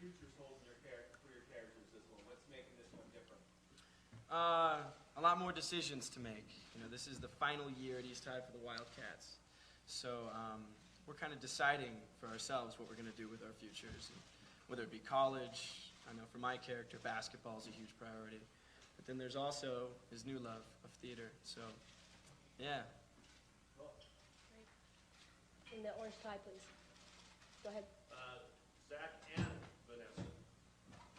futures holds in your for your characters this one? What's making this one different? A lot more decisions to make. You know, this is the final year at East High for the Wildcats. So we're kind of deciding for ourselves what we're going to do with our futures. And whether it be college, I know for my character, basketball is a huge priority. But then there's also his new love of theater. So, yeah. In the orange tie, please. Go ahead. Zach and Vanessa,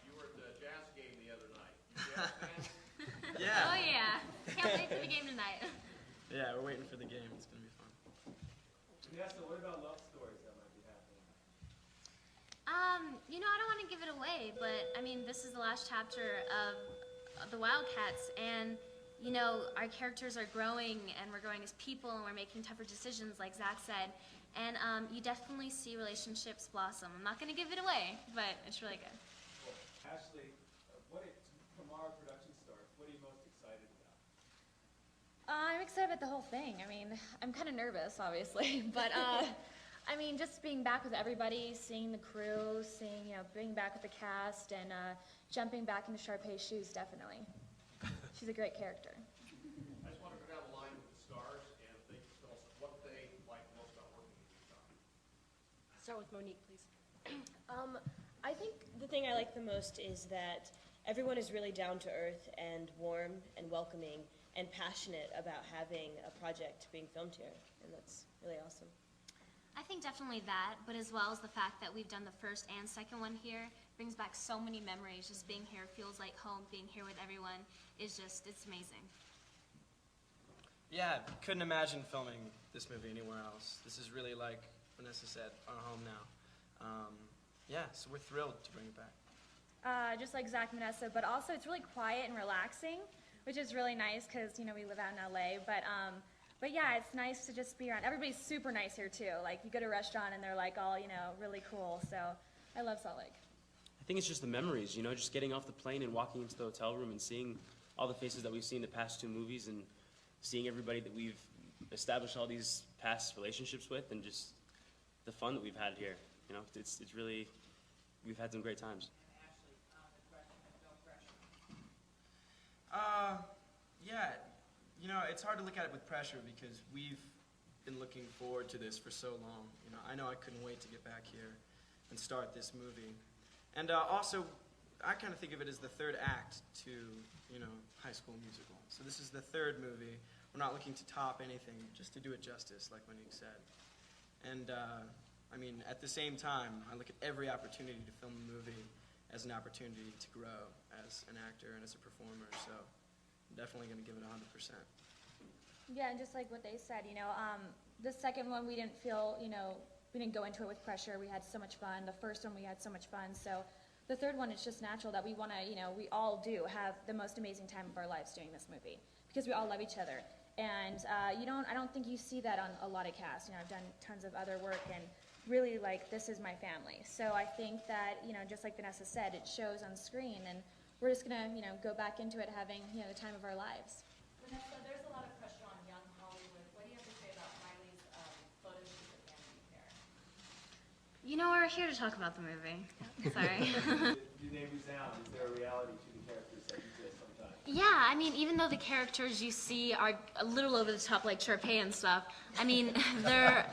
you were at the jazz game the other night. You jazz fans? Yeah. Oh yeah. Can't wait for the game tonight. Yeah, we're waiting for the game. It's going to be fun. Vanessa, what about love stories that might be happening? You know, I don't want to give it away, but I mean, this is the last chapter of the Wildcats, and you know, our characters are growing, and we're growing as people, and we're making tougher decisions, like Zach said. And you definitely see relationships blossom. I'm not going to give it away, but it's really good. Well, Ashley, tomorrow production starts. What are you most excited about? I'm excited about the whole thing. I mean, I'm kind of nervous, obviously, but I mean, just being back with everybody, seeing the crew, being back with the cast, and jumping back into Sharpay's shoes, definitely. She's a great character. I just want to go down the line with the stars, and if they can tell us what they like most about working with you, Tom. Start with Monique, please. I think the thing I like the most is that everyone is really down to earth and warm and welcoming and passionate about having a project being filmed here, and that's really awesome. I think definitely that, but as well as the fact that we've done the first and second one here brings back so many memories. Just being here feels like home. Being here with everyone is just, it's amazing. Yeah, couldn't imagine filming this movie anywhere else. This is really, like Vanessa said, our home now. Yeah, so we're thrilled to bring it back. Just like Zach and Vanessa, but also it's really quiet and relaxing, which is really nice because, you know, we live out in LA. But yeah, it's nice to just be around. Everybody's super nice here too. Like, you go to a restaurant and they're like all, you know, really cool. So I love Salt Lake. I think it's just the memories, you know, just getting off the plane and walking into the hotel room and seeing all the faces that we've seen the past two movies and seeing everybody that we've established all these past relationships with, and just the fun that we've had here. You know, it's really, we've had some great times. Yeah, you know, it's hard to look at it with pressure because we've been looking forward to this for so long. You know I couldn't wait to get back here and start this movie. And also, I kind of think of it as the third act to, you know, High School Musical. So this is the third movie. We're not looking to top anything, just to do it justice, like Monique said. And, I mean, at the same time, I look at every opportunity to film a movie as an opportunity to grow as an actor and as a performer, so I'm definitely going to give it 100%. Yeah, and just like what they said, you know, the second one we didn't feel, you know, we didn't go into it with pressure. We had so much fun. The first one we had so much fun. So the third one, it's just natural that we want to, you know, we all do have the most amazing time of our lives doing this movie because we all love each other. And I don't think you see that on a lot of casts. You know, I've done tons of other work, and really, like, this is my family. So I think that, you know, just like Vanessa said, it shows on screen, and we're just gonna, you know, go back into it having, you know, the time of our lives. Vanessa, there's a lot of pressure on young Hollywood. What do you have to say about Miley's photo shoot with Vanity Fair? You know, we're here to talk about the movie. Sorry. Do they resound? Is there a reality to the characters that exist sometimes? Yeah, I mean, even though the characters you see are a little over the top, like Sharpay and stuff, I mean, they're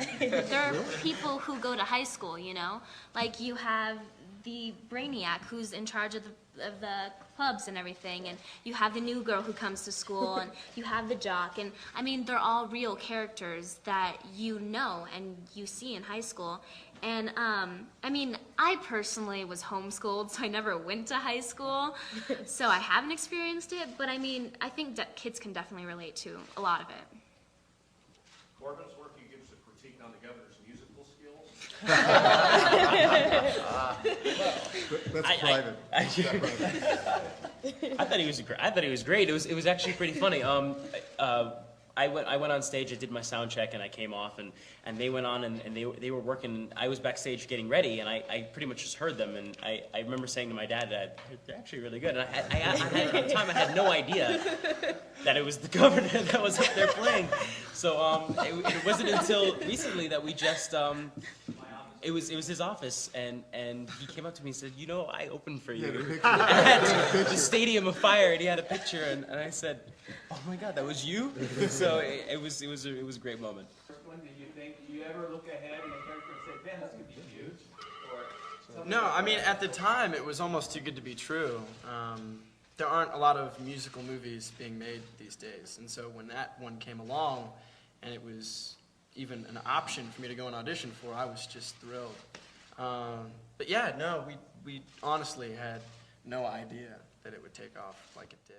people who go to high school, you know? Like, you have the brainiac who's in charge of the clubs and everything, and you have the new girl who comes to school, and you have the jock, and I mean, they're all real characters that you know and you see in high school. And I mean, I personally was homeschooled, so I never went to high school, so I haven't experienced it, but I mean, I think that kids can definitely relate to a lot of it. Corbin's work, you give us a critique on the governor's musical skills. That's private. I thought he was great. It was actually pretty funny. I went on stage, I did my sound check, and I came off, and they went on, and they were working. I was backstage getting ready, and I pretty much just heard them, and I remember saying to my dad that they're actually really good. And at the time, I had no idea that it was the governor that was up there playing. So it wasn't until recently that we just It was his office, and he came up to me and said, "You know, I opened for you Yeah, the picture. at the Stadium of Fire," and he had a picture, and I said, "Oh my God, that was you!" So it was a great moment. First one, do you ever look ahead in a character and say, man, this could be huge? Or something No, like I mean, that? at the time, it was almost too good to be true. There aren't a lot of musical movies being made these days, and so when that one came along, and it was even an option for me to go and audition for, I was just thrilled. But yeah, no, we honestly had no idea that it would take off like it did.